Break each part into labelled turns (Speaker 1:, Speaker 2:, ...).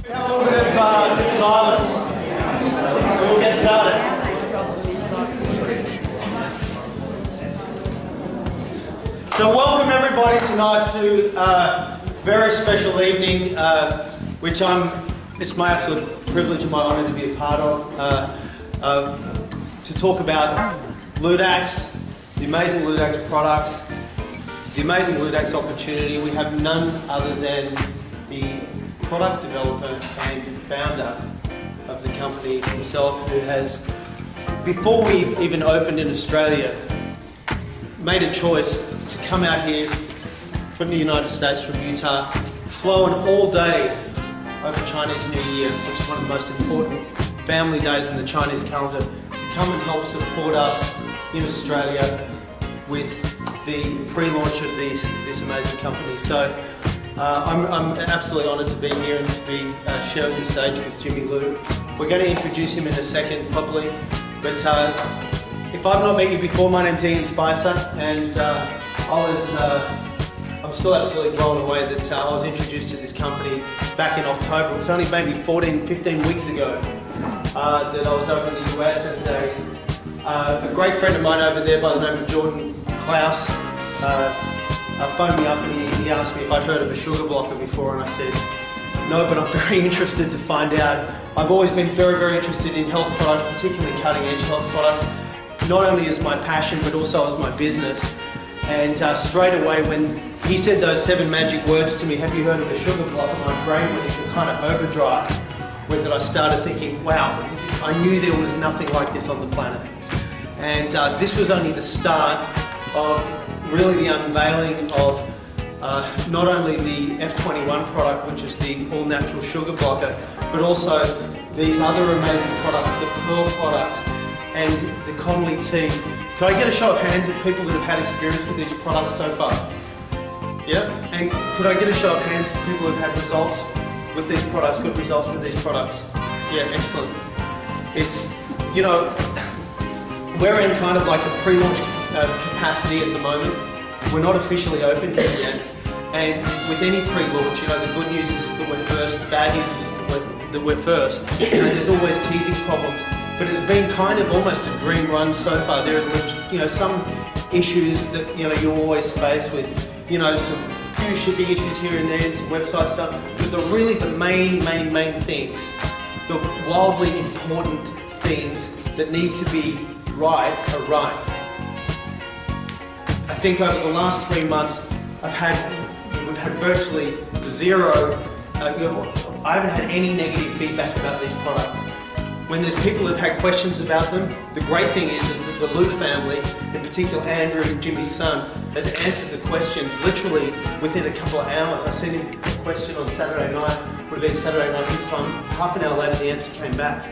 Speaker 1: Have a little bit of silence, so we'll get started. So welcome everybody tonight to a very special evening, which it's my absolute privilege and my honour to be a part of, to talk about Ludaxx, the amazing Ludaxx products, the amazing Ludaxx opportunity. We have none other than the product developer and founder of the company himself, who has, before we even opened in Australia, made a choice to come out here from the United States, from Utah, flown all day over Chinese New Year, which is one of the most important family days in the Chinese calendar, to come and help support us in Australia with the pre-launch of this amazing company. So I'm absolutely honoured to be here and to be sharing the stage with Jimmy Lou. We're going to introduce him in a second properly, but if I've not met you before, my name's Ian Spicer, and I'm still absolutely blown away that I was introduced to this company back in October. It was only maybe 15 weeks ago that I was over in the US, and a great friend of mine over there by the name of Jordan Klaus phoned me up and he asked me if I'd heard of a sugar blocker before, and I said no, but I'm very interested to find out. I've always been very, very interested in health products, particularly cutting edge health products, not only as my passion but also as my business. And straight away when he said those 7 magic words to me, have you heard of a sugar blocker, my brain went into kind of overdrive with it. I started thinking, wow, I knew there was nothing like this on the planet. And this was only the start of really the unveiling of not only the F21 product, which is the all-natural sugar blocker, but also these other amazing products, the Pearl product and the Conley tea. Can I get a show of hands of people that have had experience with these products so far? Yeah? And could I get a show of hands of people who have had results with these products, good results with these products? Yeah, excellent. It's, you know, we're in kind of like a pre-launch capacity at the moment. We're not officially open here yet, and with any pre-launch, you know, the good news is that we're first, the bad news is that we're first. You know, there's always teething problems, but it's been kind of almost a dream run so far. There are, you know, some issues that, you know, you always face with, you know, some few shipping issues here and there, and some website stuff, but the main things, the wildly important things that need to be right are right. I think over the last 3 months, we've had virtually zero, I haven't had any negative feedback about these products. When there's people who've had questions about them, the great thing is that the Lou family, in particular Andrew, Jimmy's son, has answered the questions literally within a couple of hours. I sent him a question on Saturday night, would have been Saturday night his time, half an hour later the answer came back.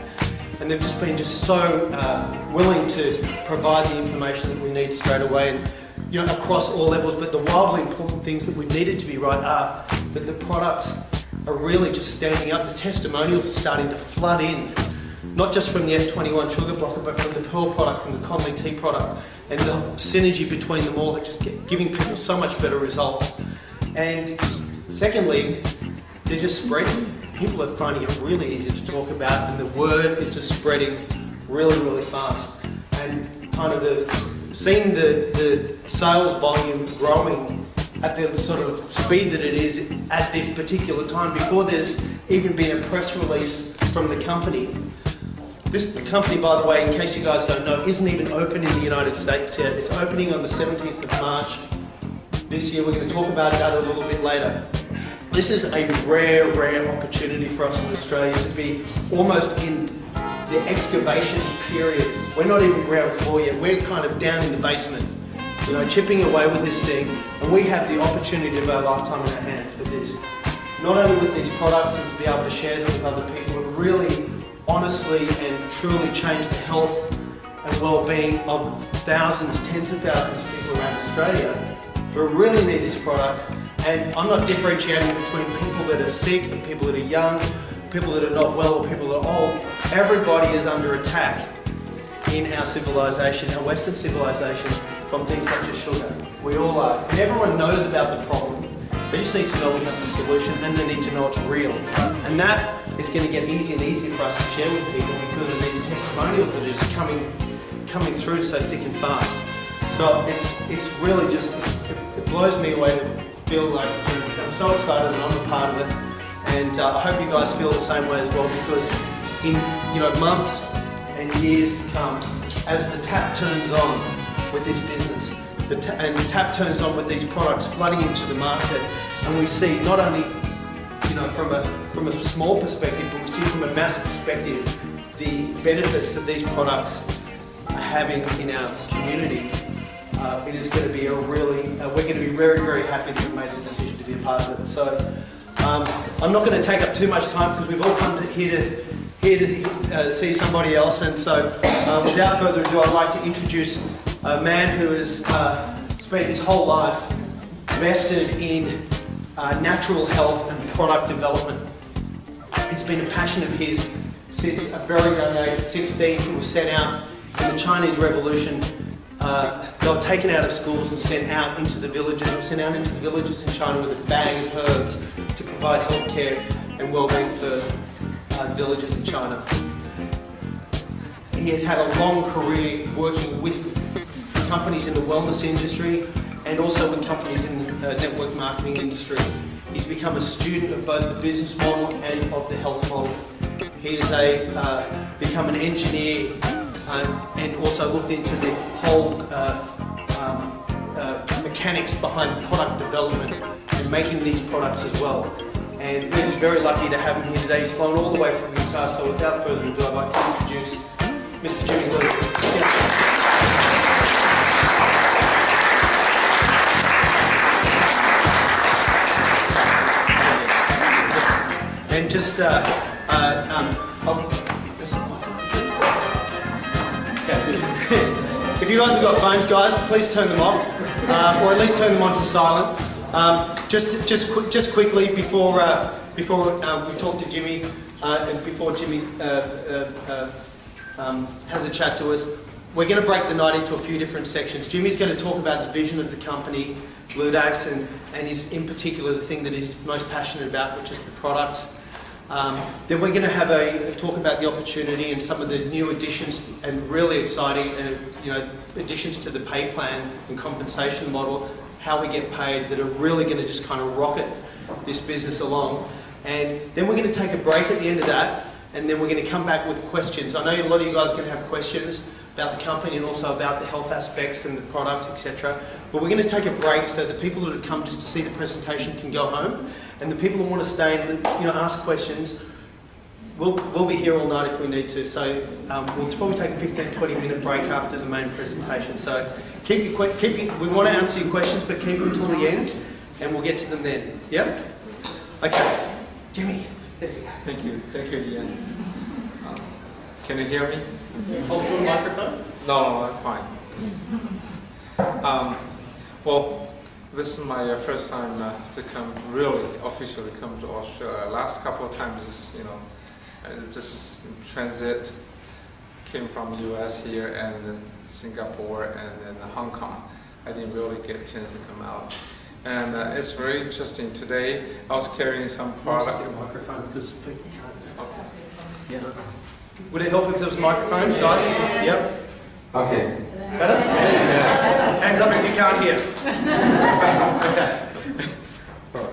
Speaker 1: And they've just been so willing to provide the information that we need straight away, and, you know, across all levels. But the wildly important things that we've needed to be right are that the products are really just standing up. The testimonials are starting to flood in, not just from the F21 sugar blocker, but from the Pearl product, from the Conley tea product, and the synergy between them all, that just giving people so much better results. And secondly, they're just spreading. People are finding it really easy to talk about, and the word is just spreading really, really fast. And kind of seeing the sales volume growing at the sort of speed that it is at this particular time, before there's even been a press release from the company. This company, by the way, in case you guys don't know, isn't even open in the United States yet. It's opening on the 17th of March this year. We're going to talk about that a little bit later. This is a rare opportunity for us in Australia to be almost in the excavation period. We're not even ground floor yet. We're kind of down in the basement, you know, chipping away with this thing, and we have the opportunity of our lifetime in our hands with this. Not only with these products and to be able to share them with other people, but really honestly and truly change the health and well-being of thousands, tens of thousands of people around Australia who really need these products. And I'm not differentiating between people that are sick and people that are young, people that are not well or people that are old. Everybody is under attack in our civilization, our Western civilization, from things such as sugar. We all are. And everyone knows about the problem, They just need to know we have the solution, and they need to know it's real. And that is going to get easier and easier for us to share with people because of these testimonials that are just coming through so thick and fast. So it's really just, it blows me away to feel like I'm so excited that I'm a part of it. And I hope you guys feel the same way as well, because in months and years to come, as the tap turns on with this business, and the tap turns on with these products flooding into the market, and we see not only from a small perspective, but we see from a mass perspective the benefits that these products are having in our community. It is going to be a really, we're going to be very, very happy that we made the decision to be a part of it. So I'm not going to take up too much time because we've all come here to see somebody else, and so without further ado, I'd like to introduce a man who has spent his whole life vested in natural health and product development. It's been a passion of his since a very young age. At 16, he was sent out in the Chinese Revolution. They were taken out of schools and sent out into the villages. They were sent out into the villages in China with a bag of herbs to provide healthcare and well-being for villages in China. He has had a long career working with companies in the wellness industry and also with companies in the network marketing industry. He's become a student of both the business model and of the health model. He has become an engineer and also looked into the whole mechanics behind product development and making these products as well. And we're just very lucky to have him here today. He's flown all the way from Utah, so without further ado, I'd like to introduce Mr. Jimmy Ludaxx. And just, if you guys have got phones, guys, please turn them off, or at least turn them on to silent. Just quickly before we talk to Jimmy, and before Jimmy has a chat to us, we're going to break the night into a few different sections. Jimmy's going to talk about the vision of the company, Ludaxx, and is in particular the thing that he's most passionate about, which is the products. Then we're going to have a talk about the opportunity and some of the new additions and really exciting additions to the pay plan and compensation model, how we get paid, that are really going to just kind of rocket this business along. And then we're going to take a break at the end of that, and then we're going to come back with questions. I know a lot of you guys are going to have questions about the company and also about the health aspects and the products, etc. But we're going to take a break so the people that have come just to see the presentation can go home, and the people that want to stay and ask questions, we'll be here all night if we need to. So we'll probably take a 15-20 minute break after the main presentation. So we want to answer your questions, but keep them till the end, and we'll get to them then. Yep. Okay, Jimmy.
Speaker 2: Thank you, Ian. Can you hear me?
Speaker 1: Hold your microphone.
Speaker 2: No, I'm fine. Well, this is my first time to come, really officially come to Australia. Last couple of times, just transit, came from the US here and Singapore and then Hong Kong. I didn't really get a chance to come out. And it's very interesting. Today, I was carrying some product.
Speaker 1: Get a microphone because people can't.
Speaker 2: Okay.
Speaker 1: Yeah. Would it help if there was a microphone, guys? Yep.
Speaker 2: Okay.
Speaker 1: Better? Yeah. Hands up if you can't hear. Okay.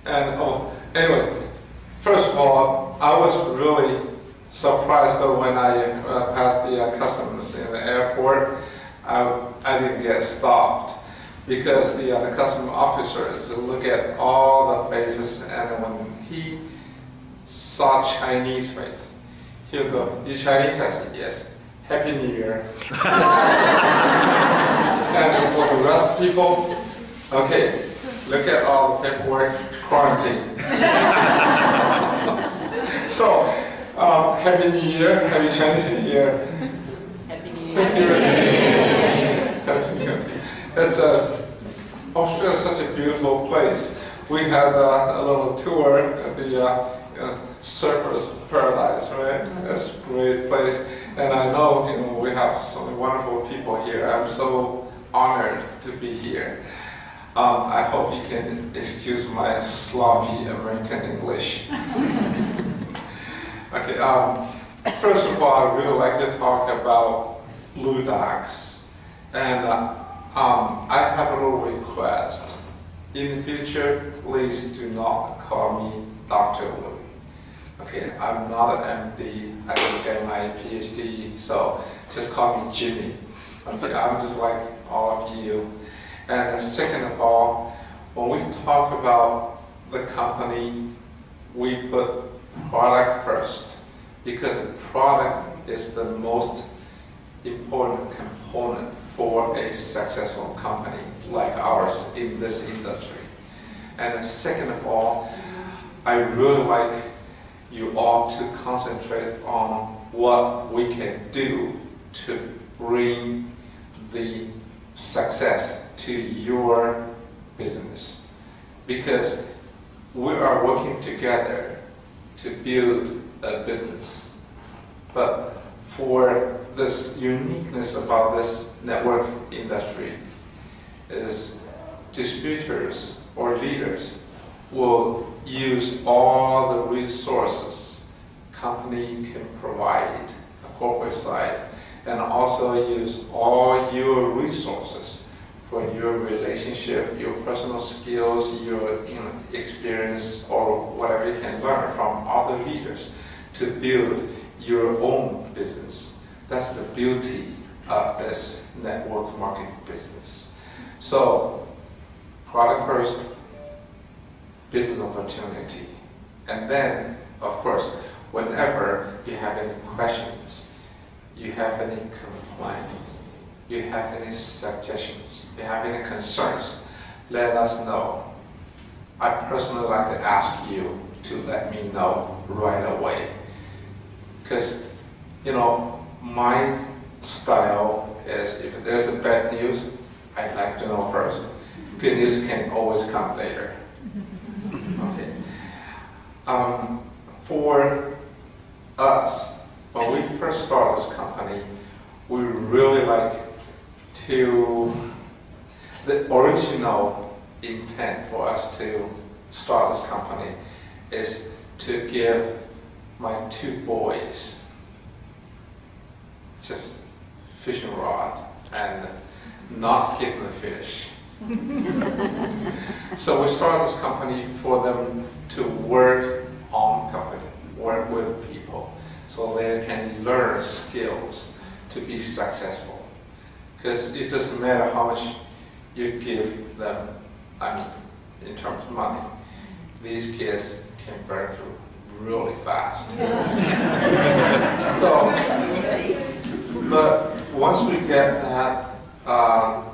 Speaker 2: And anyway, first of all, I was really surprised though when I passed the customs in the airport. I didn't get stopped because the customs officers look at all the faces, and when he saw Chinese face, he'll go, "You Chinese?" I said, "Yes." "Happy New Year." And for the rest of people, okay, look at all the paperwork, quarantine. So, Happy New Year, Happy Chinese New Year.
Speaker 3: Happy New
Speaker 2: Thank you. Happy New Year. It's Australia is such a beautiful place. We had a little tour at the Surfers Paradise, right? That's a great place. And I know, we have so many wonderful people here. I'm so honored to be here. I hope you can excuse my sloppy American English. Okay, first of all, I really like to talk about Ludaxx. And I have a little request. In the future, please do not call me Dr. Lu. Okay, I'm not an MD, I didn't get my PhD, so just call me Jimmy. Okay, I'm just like all of you. And second of all, when we talk about the company, we put product first, because product is the most important component for a successful company like ours in this industry. And second of all, I really like you all to concentrate on what we can do to bring the success to your business, because we are working together to build a business. But for this uniqueness about this network industry is distributors or leaders will use all the resources company can provide, the corporate side, and also use all your resources for your relationship, your personal skills, your experience, or whatever you can learn from other leaders to build your own business. That's the beauty of this network marketing business. So, product first, business opportunity. And then, of course, whenever you have any questions, you have any complaints, you have any suggestions, you have any concerns, let us know. I personally like to ask you to let me know right away. Because, my style is if there's a bad news, I'd like to know first. Good news can always come later. Okay. For us, when we first started this company, we really like to, the original intent for us to start this company is to give my two boys just fishing rod and not give them fish. So we started this company for them to work on company, work with people, so they can learn skills to be successful. Because it doesn't matter how much you give them, in terms of money, these kids can burn through really fast. So, but once we get that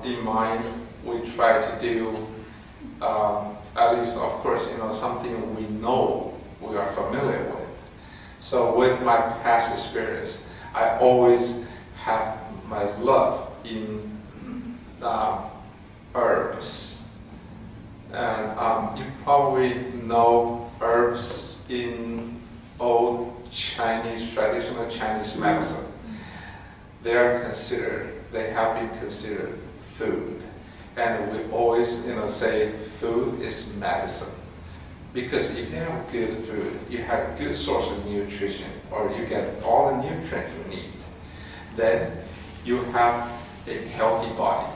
Speaker 2: in mind, we try to do, at least, of course, something we know, we are familiar with. So with my past experience, I always have my love in herbs. And you probably know herbs in old Chinese, traditional Chinese medicine. They have been considered food. And we always, say food is medicine. Because if you have good food, you have a good source of nutrition, or you get all the nutrients you need, then you have a healthy body.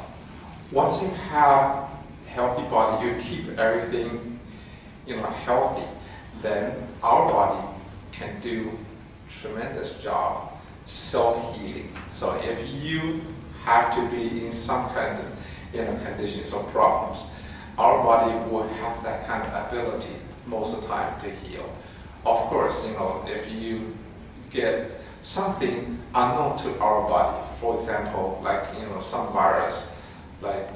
Speaker 2: Once you have a healthy body, you keep everything, healthy, then our body can do a tremendous job self-healing. So if you have to be in some kind of conditions or problems, our body will have that kind of ability most of the time to heal. Of course, if you get something unknown to our body, for example, like some virus, like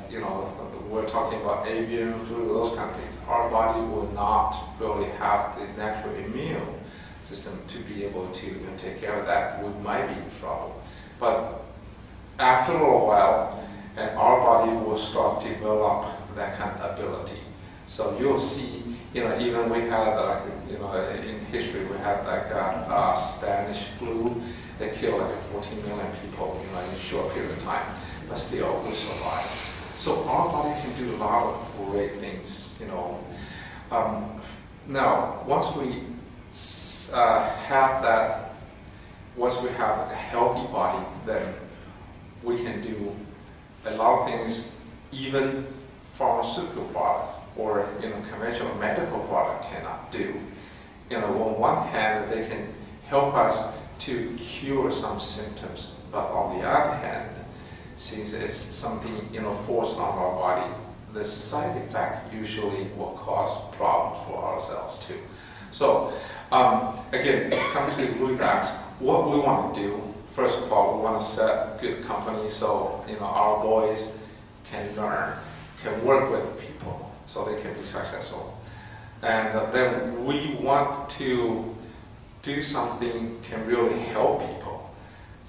Speaker 2: we're talking about avian flu, those kind of things, our body will not really have the natural immune system to be able to take care of that. We might be in trouble. But after a little while, and our body will start to develop that kind of ability. So you'll see, even we had, in history, we had Spanish flu that killed 14 million people, in a short period of time. but still we survive. So our body can do a lot of great things, you know. Now, once we once we have a healthy body, then we can do a lot of things, even pharmaceutical products or conventional medical product cannot do. On one hand, they can help us to cure some symptoms, but on the other hand, since it's something forced on our body, the side effect usually will cause problems for ourselves too. So again, come to Ludaxx, what we want to do, first of all, we want to set good company so our boys can learn, can work with people so they can be successful. And then we want to do something can really help people.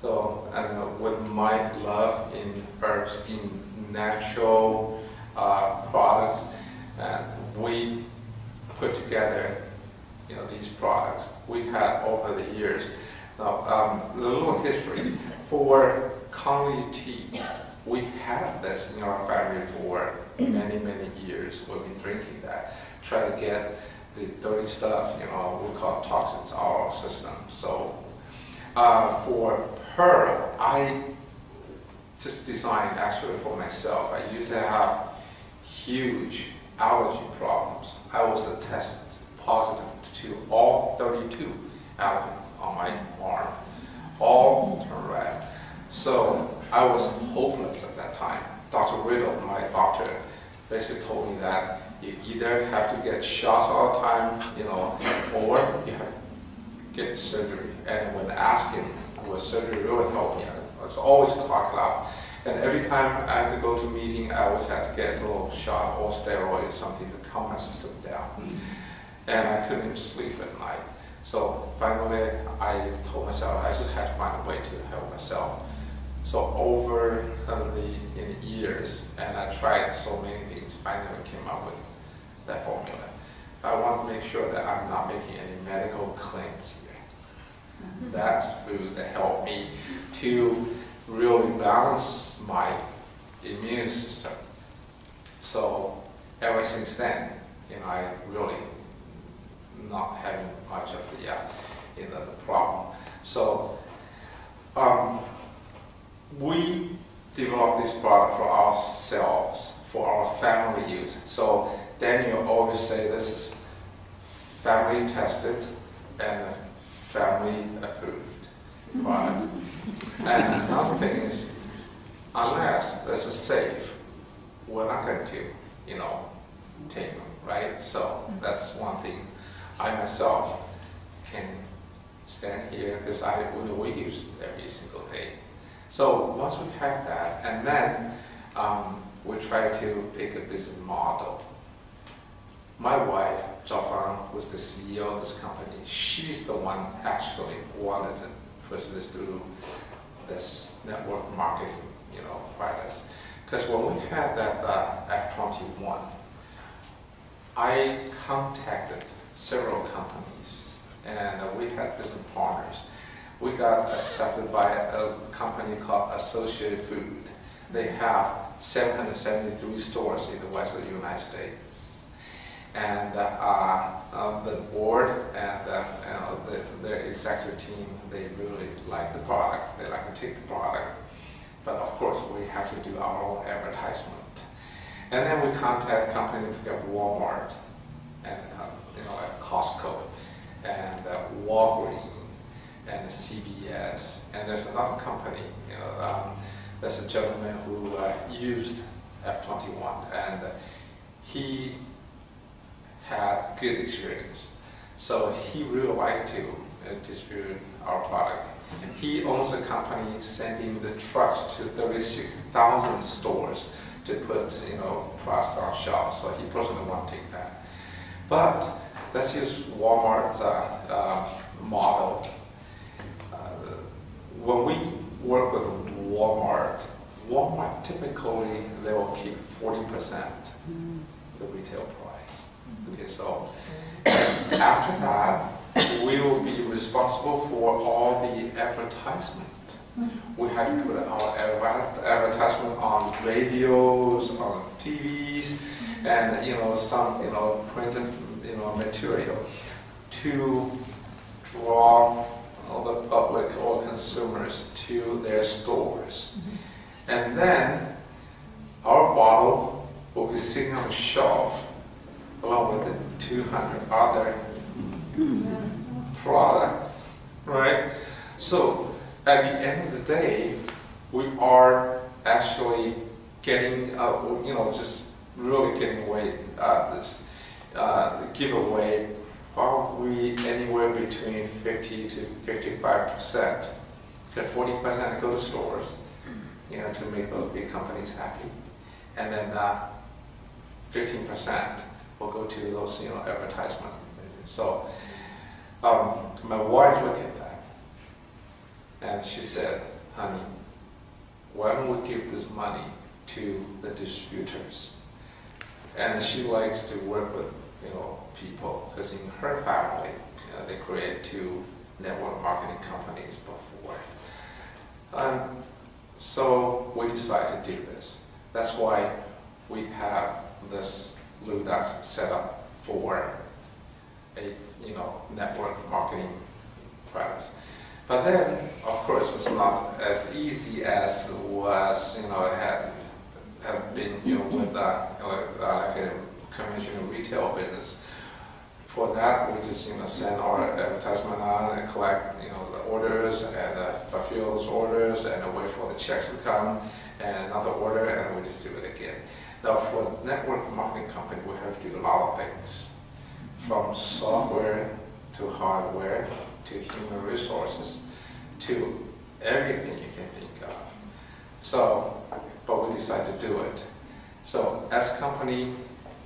Speaker 2: So, and with my love in herbs, in natural products, and we put together these products. We had over the years. Now, the little history for Conley tea. We had this in our family for many, many years. We've been drinking that. Try to get the dirty stuff, we call toxins, out of our system. So for pearl, I just designed actually for myself. I used to have huge allergy problems. I was tested positive to all 32 allergies on my arm, all turned red. So I was hopeless at that time. Dr. Riddle, my doctor, basically told me that you either have to get shots all the time, or you have to get surgery. And when asked him, will surgery really help me? I was always clocked out. And every time I had to go to a meeting, I always had to get a little shot or steroid or something to calm my system down. And I couldn't even sleep at night. So finally, I told myself I just had to find a way to help myself. So over the years, and I tried so many things, finally I came up with that formula. I want to make sure that I'm not making any medical claims here. That's food that helped me to really balance my immune system. So ever since then, I really not having much of the problem. So we developed this product for ourselves, for our family use. So Daniel always say this is family tested and family approved product. And another thing is, unless this is safe, we're not going to, take them, right? So that's one thing. I myself can stand here because we use it every single day. So once we have that, and then we try to pick a business model. My wife, Zhaofang, who's the CEO of this company, she's the one actually wanted to push this through this network marketing, practice. Because when we had that F21, I contacted several companies, and we had business partners. We got accepted by a company called Associated Food. They have 773 stores in the west of the United States. And the board and their executive team, they really like the product. They like to take the product. But of course, we have to do our own advertisement. And then we contact companies like Walmart and like Costco and Walgreens and CVS. And there's another company, there's a gentleman who used F21, and he had good experience. So he really liked to distribute our product. He owns a company sending the trucks to 36,000 stores to put products on shelves. So he personally won't take that. But let's use Walmart's model. When we work with Walmart typically they will keep 40% the retail price. Okay, so after that, we will be responsible for all the advertisement We had to put our advertisement on radios, on TVs, and some printed material to draw the public or consumers to their stores. And then our bottle will be sitting on the shelf along with the 200 other products, right? So at the end of the day, we are actually getting, just really getting away, this giveaway probably anywhere between 50 to 55%. 40% go to stores, to make those big companies happy, and then 15% will go to those, advertisement. So my wife looked at that, and she said, "Honey, why don't we give this money to the distributors?" And she likes to work with, people, because in her family, they created 2 network marketing companies before. So we decided to do this. That's why we have this Ludaxx set up for a network marketing products. But then, of course, it's not as easy as it was had been with like a conventional retail business. For that, we just send our advertisement on and collect the orders and fulfill those orders and wait for the checks to come and another order, and we just do it again. Now, for a network marketing company, we have to do a lot of things, from software to hardware to human resources to everything you can think of. So, but we decided to do it. So, as a company,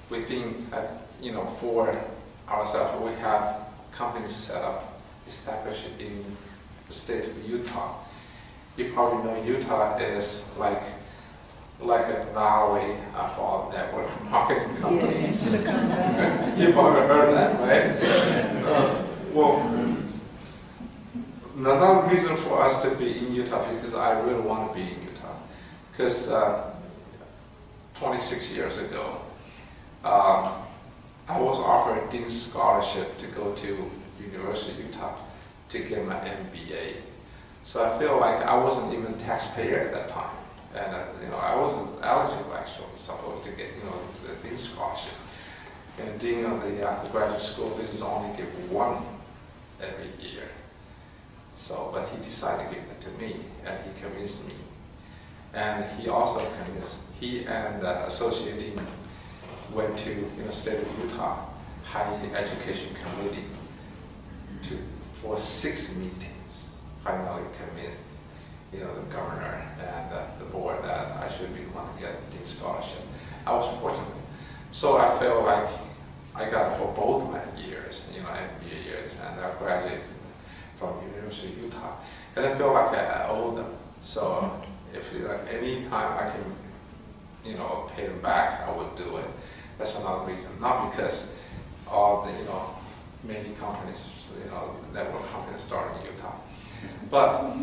Speaker 2: we think for ourselves, we have companies set up, established in the state of Utah. You probably know Utah is like a valley for network marketing companies. Yes. You've probably heard that, right? Well, another reason for us to be in Utah is because I really want to be in Utah. Because 26 years ago, I was offered a Dean's Scholarship to go to University of Utah to get my MBA. So I feel like I wasn't even a taxpayer at that time. And I wasn't eligible actually, supposed to get the Dean's Scholarship. And Dean of the graduate school business only give one every year. So, but he decided to give it to me, and he convinced me. And he also convinced, he and the Associate Dean went to state of Utah Higher Education Committee for 6 meetings. Finally convinced the governor and the board that I should be the one to get the scholarship. I was fortunate. So I felt like I got it for both my years, MBA years, and I graduated from University of Utah. And I feel like I owe them. So if any time I can, pay them back, I would do it. That's another reason. Not because all the, many companies, network companies start in Utah. But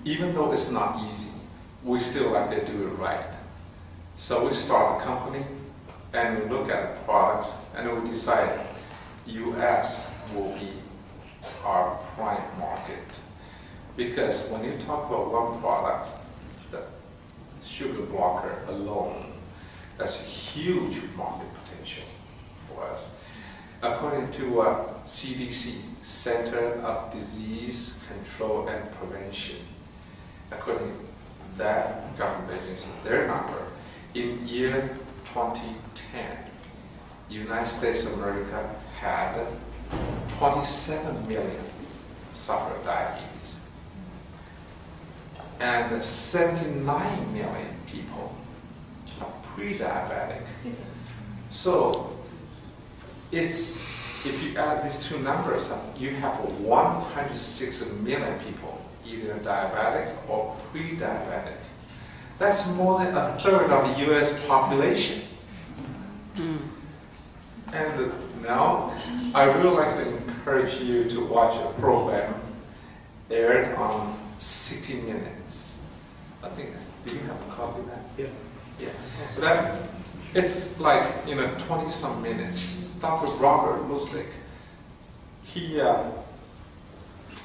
Speaker 2: even though it's not easy, we still like to do it right. So we start a company, and we look at the products, and we decide U.S. will be our prime market. Because when you talk about one product, the sugar blocker alone, that's a huge market potential for us. According to CDC, Center of Disease Control and Prevention, according to that government agency, their number, in year 2010, United States of America had 27 million suffer diabetes, and 79 million people are pre-diabetic. So it's, if you add these two numbers up, you have 106 million people either diabetic or pre-diabetic. That's more than a third of the U.S. population. And now, I really like to encourage you to watch a program aired on 60 Minutes. I think, do you have a copy of that?
Speaker 1: Yeah.
Speaker 2: Yeah. So that, it's like, 20-some minutes. Dr. Robert Ludaxx, he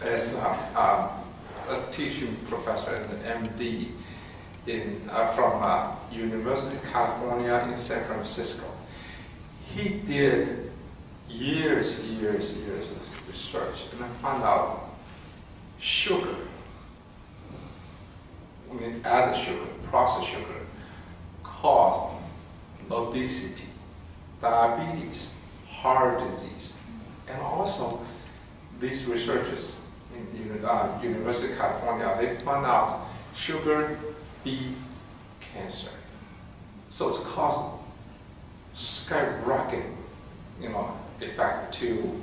Speaker 2: is a teaching professor and an MD from University of California in San Francisco. He did years of research, and I found out sugar, added sugar, processed sugar, caused obesity, diabetes, heart disease, and also these researchers in University of California, they found out sugar feed cancer. So it's causing skyrocketing, effect to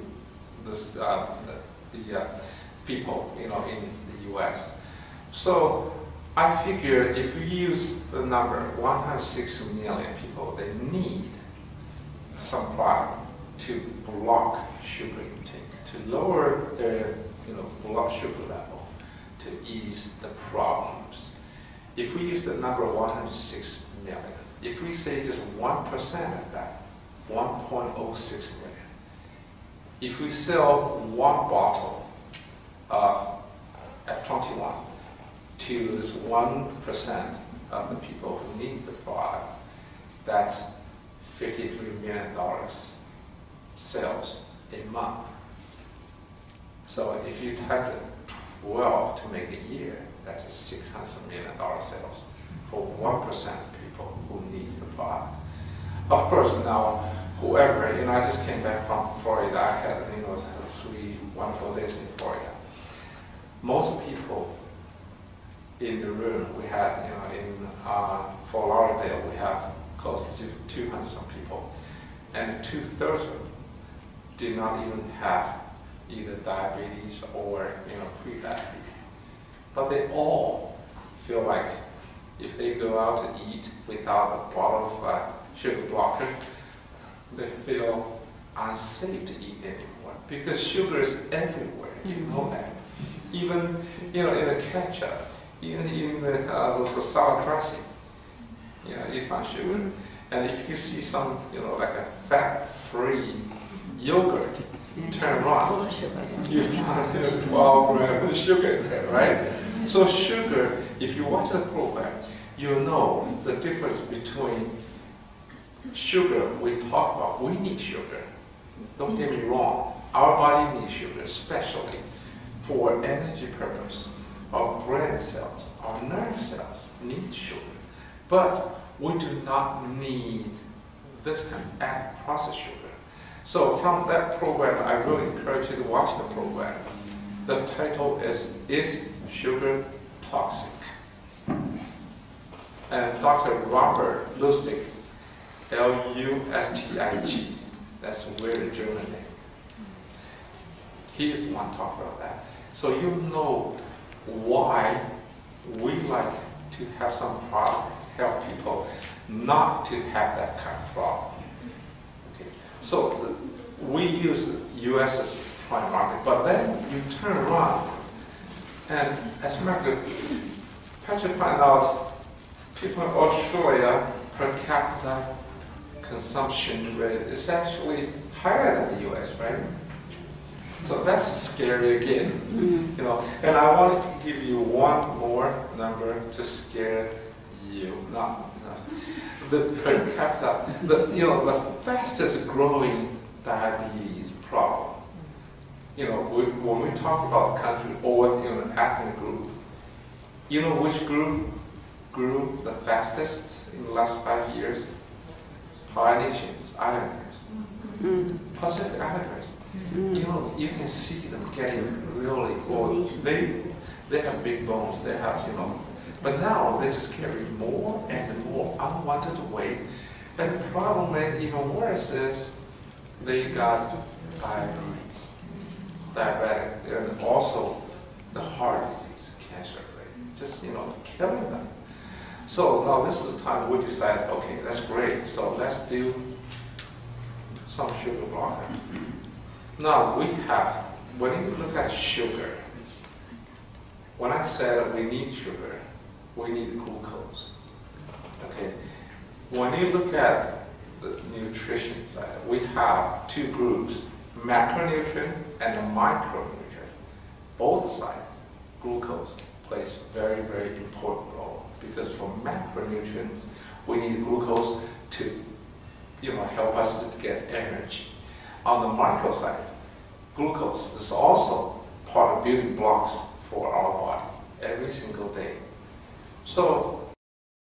Speaker 2: this, the people, in the U.S. So I figure if we use the number 106 million people, they need some product to block sugar intake, to lower their, blood sugar level, to ease the problems. If we use the number 106 million, if we say just 1% of that, 1.06 million, if we sell one bottle of F21 to this 1% of the people who need the product, that's $53 million sales a month. So if you type it 12 to make a year, that's a $600 million sales for 1% of people who need the product. Of course, now, whoever, I just came back from Florida. I had, 3 wonderful days in Florida. Most people in the room, we had, in Fort Lauderdale, we have close to 200 some people, and 2/3 of them did not even have either diabetes or, pre-diabetes. But they all feel like if they go out to eat without a bottle of sugar blocker, they feel unsafe to eat anymore because sugar is everywhere. You know that. Even in the ketchup, even in those salad dressing, you find sugar. And if you see some, like a fat-free yogurt, turn around, you find 12 grams of sugar in there, right? So sugar, if you watch the program, you'll know the difference between sugar we talk about. We need sugar. Don't get me wrong. Our body needs sugar, especially for energy purpose. Our brain cells, our nerve cells need sugar. But we do not need this kind of added processed sugar. So from that program, I really encourage you to watch the program. The title is Sugar Toxic? And Dr. Robert Ludaxx, L-U-S-T-I-G, that's a weird German name. He's the one talking about that. So you know why we like to have some product to help people not to have that kind of problem. Okay. So we use the U.S. as prime market, but then you turn around, and as a matter of fact, Patrick find out people in Australia per capita consumption rate is actually higher than the U.S., right? So that's scary again, And I want to give you one more number to scare you. The per capita, the fastest growing diabetes problem. When we talk about the country or ethnic group, which group grew the fastest in the last 5 years? Polynesians, Islanders, Pacific Islanders. You can see them getting really old. They have big bones. They have, but now they just carry more and more unwanted weight. And the problem, even worse, is they got diabetic, and also the heart disease, cancer rate, just killing them. So now this is the time we decide, okay, that's great. So let's do some sugar blocker. Now we have, when you look at sugar, when I said we need sugar, we need glucose. Okay, when you look at the nutrition side, we have two groups, macronutrient and the micronutrient. Both sides, glucose plays a very, very important role, because for macronutrients, we need glucose to help us to get energy. On the micro side, glucose is also part of building blocks for our body every single day. So